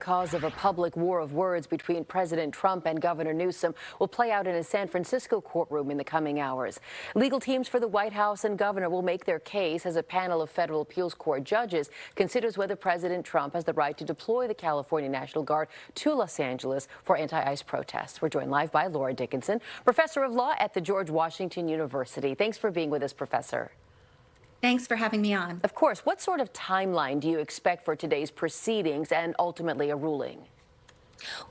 Cause of a public war of words between President Trump and Governor Newsom will play out in a San Francisco courtroom in the coming hours. Legal teams for the White House and governor will make their case as a panel of federal appeals court judges considers whether President Trump has the right to deploy the California National Guard to Los Angeles for anti-ICE protests. We're joined live by Laura Dickinson, professor of law at the George Washington University. Thanks for being with us, Professor. Thanks for having me on. Of course. What sort of timeline do you expect for today's proceedings and ultimately a ruling?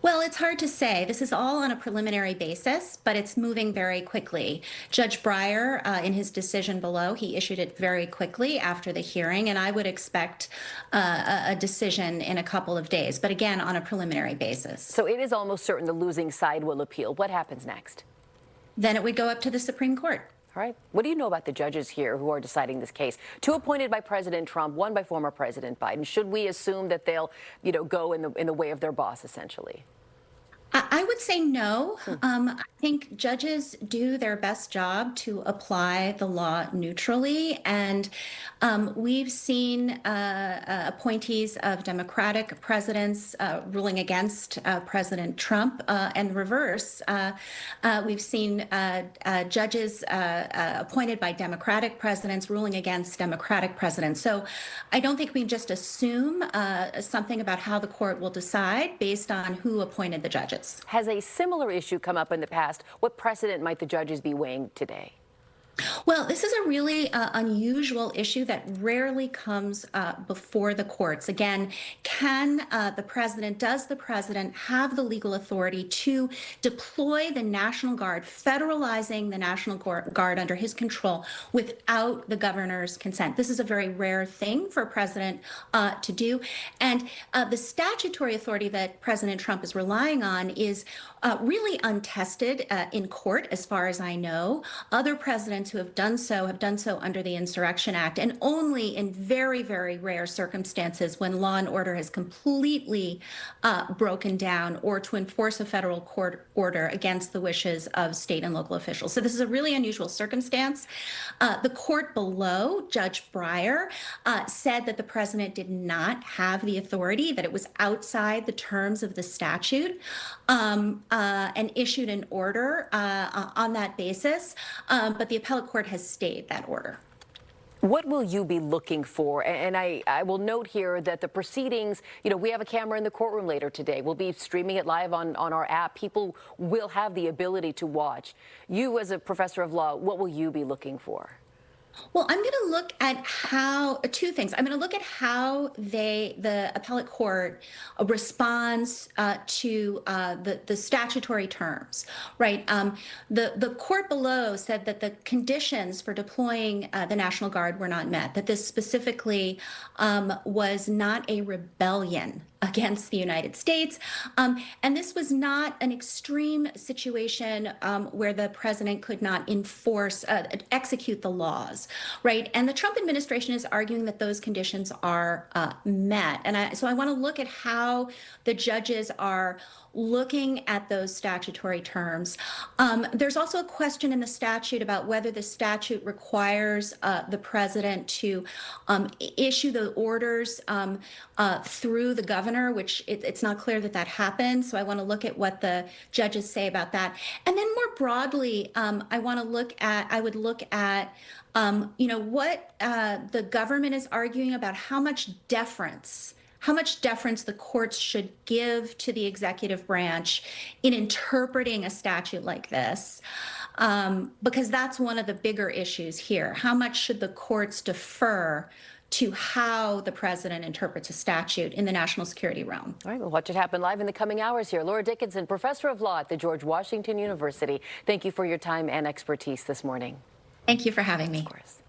Well, it's hard to say. This is all on a preliminary basis, but it's moving very quickly. Judge Breyer, in his decision below, he issued it very quickly after the hearing, and I would expect a decision in a couple of days, but again, on a preliminary basis. So it is almost certain the losing side will appeal. What happens next? Then it would go up to the Supreme Court. All right. What do you know about the judges here who are deciding this case? Two appointed by President Trump, one by former President Biden. Should we assume that they'll, go in the way of their boss, essentially? I would say no. I think judges do their best job to apply the law neutrally. And we've seen appointees of Democratic presidents ruling against President Trump and reverse. We've seen judges appointed by Democratic presidents ruling against Democratic presidents. So I don't think we can just assume something about how the court will decide based on who appointed the judges. Has a similar issue come up in the past? What precedent might the judges be weighing today? Well, this is a really unusual issue that rarely comes before the courts. Again, does the president have the legal authority to deploy the National Guard, federalizing the National Guard under his control without the governor's consent? This is a very rare thing for a president to do. And the statutory authority that President Trump is relying on is really untested in court, as far as I know. Other presidents who have done so under the Insurrection Act, and only in very, very rare circumstances when law and order has completely broken down, or to enforce a federal court order against the wishes of state and local officials. So this is a really unusual circumstance. The court below, Judge Breyer, said that the president did not have the authority, that it was outside the terms of the statute, and issued an order on that basis. But the appellate court has stayed that order. What will you be looking for? And I will note here that the proceedings, we have a camera in the courtroom later today. We'll be streaming it live on our app. People will have the ability to watch. You, as a professor of law, what will you be looking for? Well, I'm going to look at two things. I'm going to look at how the appellate court responds to the statutory terms, right? The court below said that the conditions for deploying the National Guard were not met, that this specifically was not a rebellion against the United States. And this was not an extreme situation where the president could not execute the laws, right? And the Trump administration is arguing that those conditions are met. And so I want to look at how the judges are looking at those statutory terms. There's also a question in the statute about whether the statute requires the president to issue the orders through the governor, which it's not clear that happens. So I want to look at what the judges say about that. And then more broadly, I would look at what the government is arguing about how much deference the courts should give to the executive branch in interpreting a statute like this, because that's one of the bigger issues here. How much should the courts defer to how the president interprets a statute in the national security realm? All right, we'll watch it happen live in the coming hours here. Laura Dickinson, professor of law at the George Washington University. Thank you for your time and expertise this morning. Thank you for having me. Of course.